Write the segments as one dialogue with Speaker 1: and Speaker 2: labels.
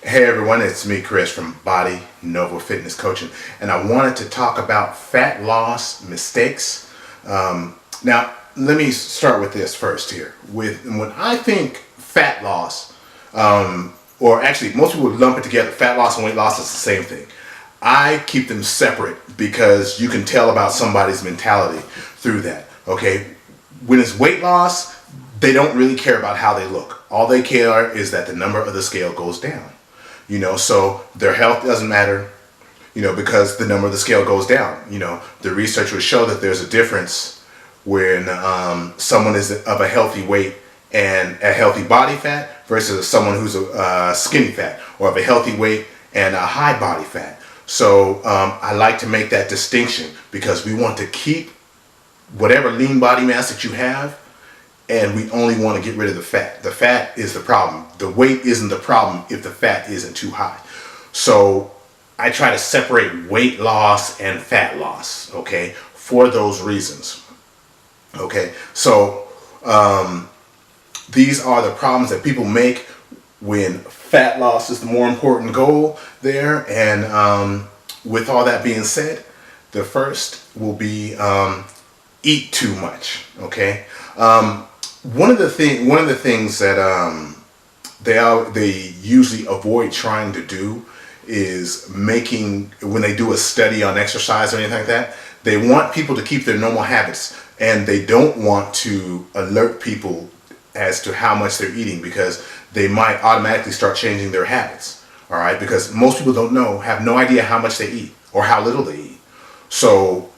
Speaker 1: Hey everyone, it's me, Chris from Body Nova Fitness Coaching, and I wanted to talk about fat loss mistakes. Now, let me start with this first here. When I think fat loss, or actually, most people would lump it together. Fat loss and weight loss is the same thing. I keep them separate because you can tell about somebody's mentality through that. Okay, when it's weight loss, they don't really care about how they look. All they care is that the number of the scale goes down. So their health doesn't matter, because the number of the scale goes down. The research would show that there's a difference when someone is of a healthy weight and a healthy body fat versus someone who's a skinny fat, or of a healthy weight and a high body fat. So I like to make that distinction because we want to keep whatever lean body mass that you have, and we only want to get rid of the fat. The fat is the problem. The weight isn't the problem if the fat isn't too high. So I try to separate weight loss and fat loss, okay, for those reasons. Okay, so these are the problems that people make when fat loss is the more important goal there. And with all that being said, the first will be eat too much, okay? One of the things that they usually avoid trying to do is when they do a study on exercise or anything like that, they want people to keep their normal habits, and they don't want to alert people as to how much they're eating, because they might automatically start changing their habits. All right, because most people have no idea how much they eat or how little they eat. So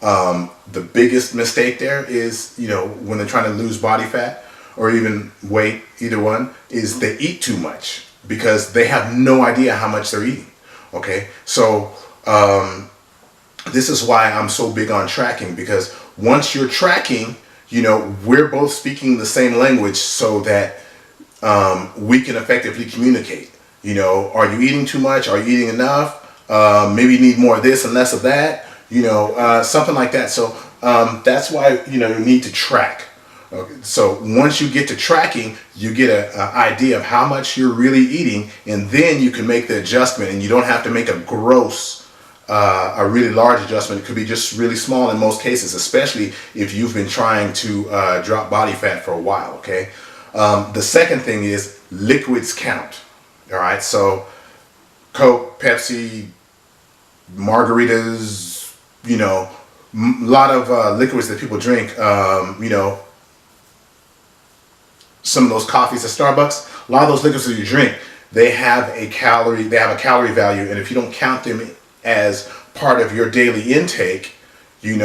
Speaker 1: the biggest mistake there is, when they're trying to lose body fat or even weight, either one, is they eat too much because they have no idea how much they're eating. Okay, so this is why I'm so big on tracking, because once you're tracking, we're both speaking the same language so that we can effectively communicate. Are you eating too much? Are you eating enough? Maybe you need more of this and less of that. Something like that. So that's why you need to track. Okay. So once you get to tracking, you get an idea of how much you're really eating, and then you can make the adjustment. And you don't have to make a really large adjustment. It could be just really small in most cases, especially if you've been trying to drop body fat for a while. Okay. The second thing is liquids count. All right. So Coke, Pepsi, margaritas, a lot of liquids that people drink, some of those coffees at Starbucks, a lot of those liquids that you drink, they have a calorie value, and if you don't count them as part of your daily intake, you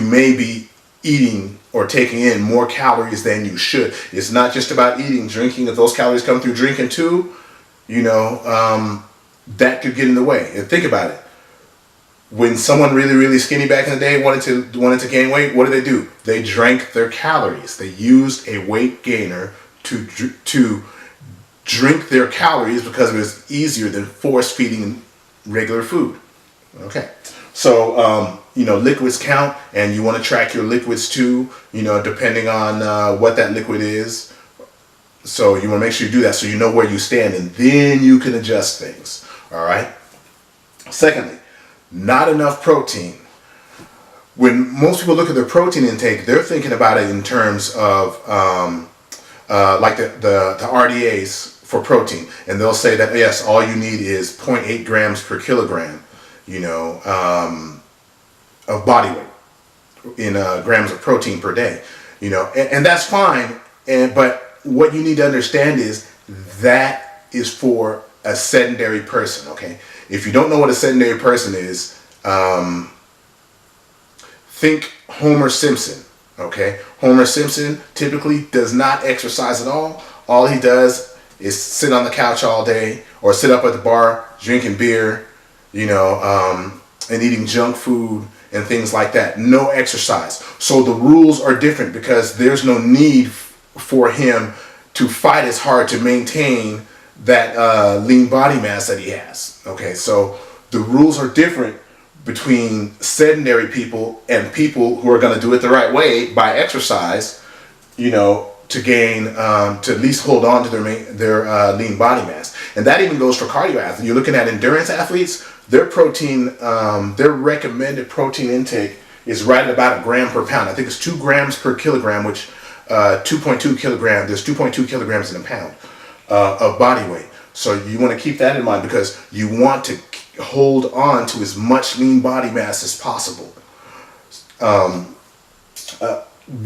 Speaker 1: may be eating or taking in more calories than you should. It's not just about eating, drinking. If those calories come through drinking too, that could get in the way. And think about it. When someone really, really skinny back in the day wanted to gain weight, what did they do? They drank their calories. They used a weight gainer to drink their calories because it was easier than force feeding regular food. Okay, so liquids count, and you want to track your liquids too. Depending on what that liquid is. So you want to make sure you do that so you know where you stand, and then you can adjust things. All right. Secondly, not enough protein. When most people look at their protein intake, they're thinking about it in terms of like the RDAs for protein, and they'll say that yes, all you need is 0.8 grams per kilogram, of body weight in grams of protein per day, and that's fine. But what you need to understand is that is for a sedentary person. Okay. If you don't know what a sedentary person is, think Homer Simpson. Okay, Homer Simpson typically does not exercise at all. All he does is sit on the couch all day, or sit up at the bar drinking beer, and eating junk food and things like that. No exercise. So the rules are different because there's no need for him to fight as hard to maintain that lean body mass that he has. Okay, so the rules are different between sedentary people and people who are going to do it the right way by exercise, to gain, to at least hold on to their lean body mass. And that even goes for cardio athletes. You're looking at endurance athletes, their protein, their recommended protein intake is right at about a gram per pound. I think it's 2 grams per kilogram, which 2.2 kilograms, there's 2.2 kilograms in a pound of body weight. So you want to keep that in mind because you want to hold on to as much lean body mass as possible.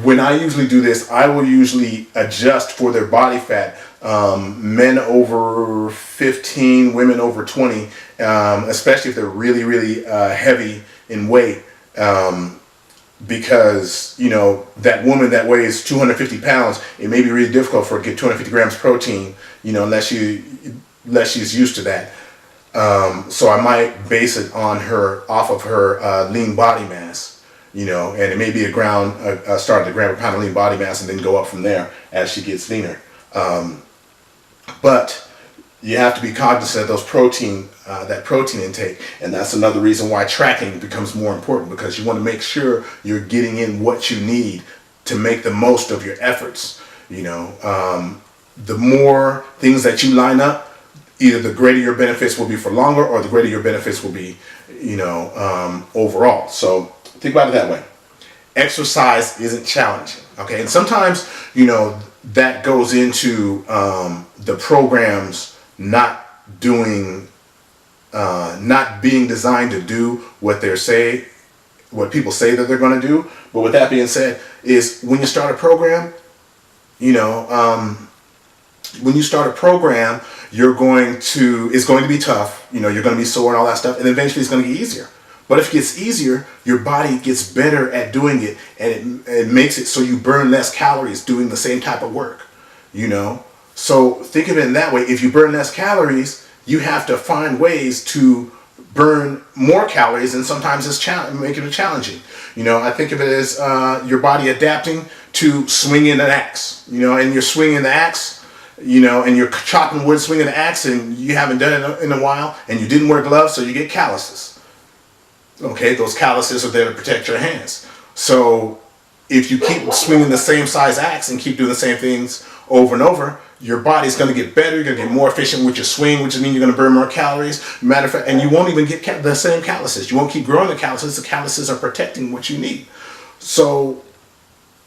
Speaker 1: When I usually do this, I will usually adjust for their body fat. Men over 15, women over 20, especially if they're really, really heavy in weight. Because, you know, that woman that weighs 250 pounds, it may be really difficult for her to get 250 grams protein, you know, unless she's used to that. So I might base it off of her lean body mass, you know, and it may be start at a gram per pound of lean body mass and then go up from there as she gets leaner. But you have to be cognizant of those that protein intake, and that's another reason why tracking becomes more important, because you want to make sure you're getting in what you need to make the most of your efforts. You know, the more things that you line up, either the greater your benefits will be for longer, or the greater your benefits will be, you know, overall. So think about it that way. Exercise isn't challenging, okay? And sometimes, you know, that goes into the programs not being designed to do what people say that they're going to do. But with that being said, is when you start a program, you know, when you start a program, it's going to be tough. You know, you're going to be sore and all that stuff, and eventually it's going to get easier. But if it gets easier, your body gets better at doing it, and it makes it so you burn less calories doing the same type of work, you know? So think of it in that way. If you burn less calories, you have to find ways to burn more calories, and sometimes it's making it challenging. You know, I think of it as your body adapting to swinging an axe, you know, and you're swinging the axe, you know, and you're chopping wood, swinging the axe, and you haven't done it in a while, and you didn't wear gloves, so you get calluses. Okay, those calluses are there to protect your hands. So if you keep swinging the same size axe and keep doing the same things over and over, your body's going to get better. You're going to get more efficient with your swing, which means you're going to burn more calories. Matter of fact, and you won't even get the same calluses. You won't keep growing the calluses. The calluses are protecting what you need. So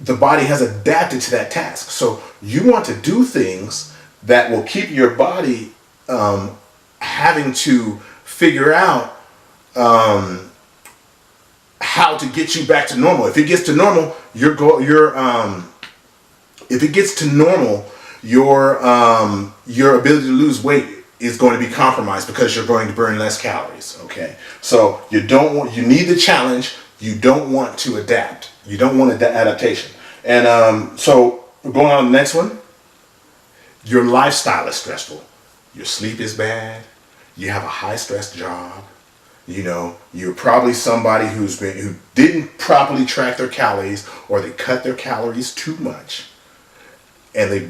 Speaker 1: the body has adapted to that task. So you want to do things that will keep your body having to figure out how to get you back to normal. If it gets to normal, your ability to lose weight is going to be compromised because you're going to burn less calories. Okay, so you need the challenge. You don't want to adapt. You don't want adaptation. And so going on to the next one. Your lifestyle is stressful. Your sleep is bad. You have a high stress job. You know, you're probably somebody who didn't properly track their calories, or they cut their calories too much, and they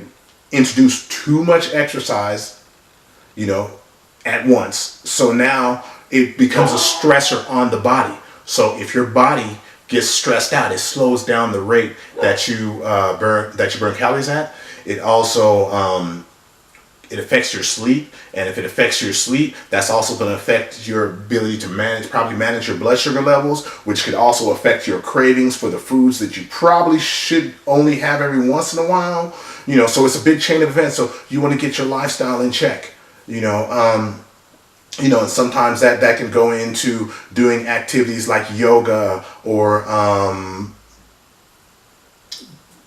Speaker 1: introduced too much exercise, you know, at once. So now it becomes a stressor on the body. So if your body gets stressed out, it slows down the rate that you burn calories at. It also it affects your sleep, and if it affects your sleep, that's also going to affect your ability to manage your blood sugar levels, which could also affect your cravings for the foods that you probably should only have every once in a while. You know, so it's a big chain of events. So you want to get your lifestyle in check. You know, and sometimes that can go into doing activities like yoga or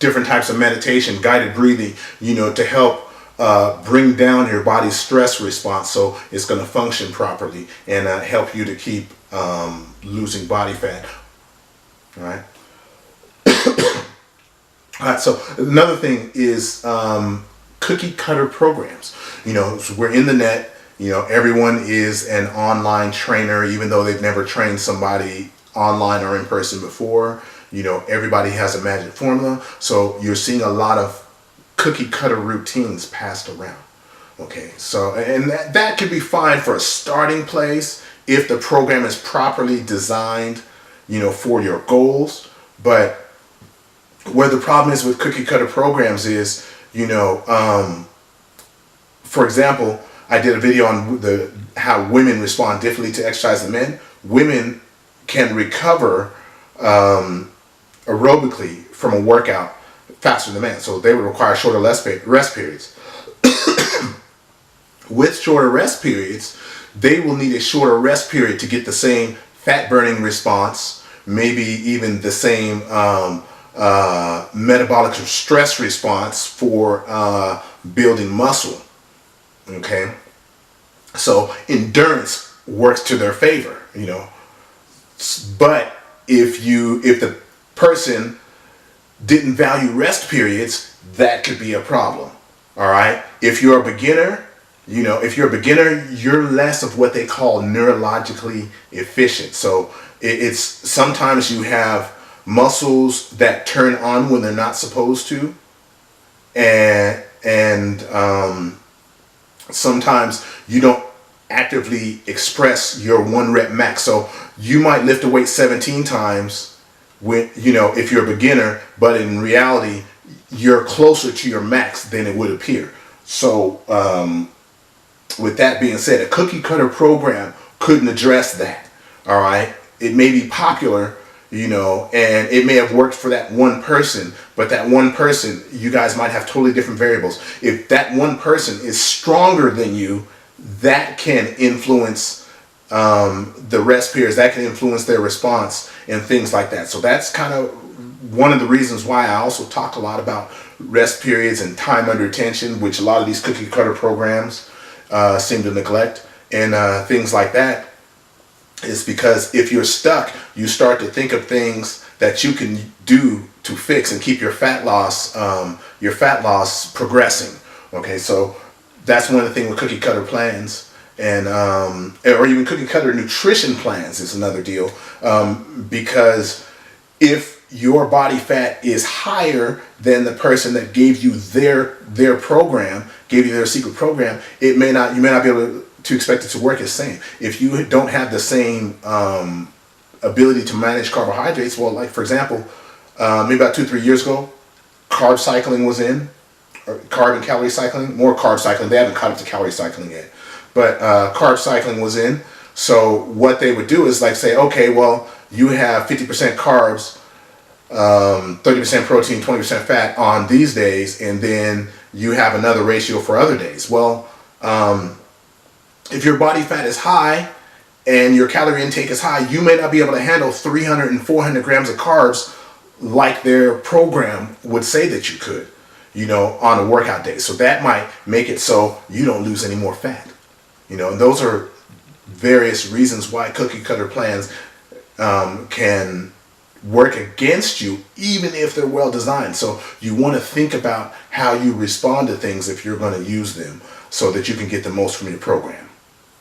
Speaker 1: different types of meditation, guided breathing. You know, to help bring down your body's stress response so it's going to function properly and help you to keep losing body fat. All right. All right. So another thing is cookie cutter programs. You know, so we're in the net. You know, everyone is an online trainer, even though they've never trained somebody online or in person before. You know, everybody has a magic formula. So you're seeing a lot of cookie cutter routines passed around. Okay, so, and that could be fine for a starting place if the program is properly designed, you know, for your goals. But where the problem is with cookie cutter programs is, you know, for example, I did a video on how women respond differently to exercise than men. Women can recover aerobically from a workout faster than men, so they would require shorter rest periods. With shorter rest periods, they will need a shorter rest period to get the same fat burning response, maybe even the same metabolic stress response for building muscle. Okay, so endurance works to their favor, you know. But if the person didn't value rest periods, that could be a problem. All right, if you're a beginner, you know, if you're a beginner, you're less of what they call neurologically efficient. So it's sometimes you have muscles that turn on when they're not supposed to, and sometimes you don't actively express your 1 rep max. So you might lift a weight 17 times when, you know, if you're a beginner, but in reality you're closer to your max than it would appear. So with that being said, a cookie cutter program couldn't address that. All right, it may be popular, you know, and it may have worked for that one person, but that one person, you guys might have totally different variables. If that one person is stronger than you, that can influence the rest periods, that can influence their response and things like that. So that's kind of one of the reasons why I also talk a lot about rest periods and time under tension, which a lot of these cookie cutter programs seem to neglect, and things like that, is because if you're stuck, you start to think of things that you can do to fix and keep your fat loss progressing. Okay, so that's one of the things with cookie cutter plans, and or even cookie cutter nutrition plans is another deal, because if your body fat is higher than the person that gave you their program, gave you their secret program, you may not be able to expect it to work the same. If you don't have the same ability to manage carbohydrates, well, like for example, maybe about 2-3 years ago, carb cycling was in, or carb and calorie cycling, more carb cycling. They haven't caught up to calorie cycling yet, but carb cycling was in. So what they would do is like say, okay, well, you have 50% carbs, 30% protein, 20% fat on these days, and then you have another ratio for other days. Well, if your body fat is high and your calorie intake is high, you may not be able to handle 300 and 400 grams of carbs like their program would say that you could, you know, on a workout day. So that might make it so you don't lose any more fat, you know. And those are various reasons why cookie cutter plans can work against you, even if they're well designed. So you want to think about how you respond to things if you're going to use them, so that you can get the most from your program.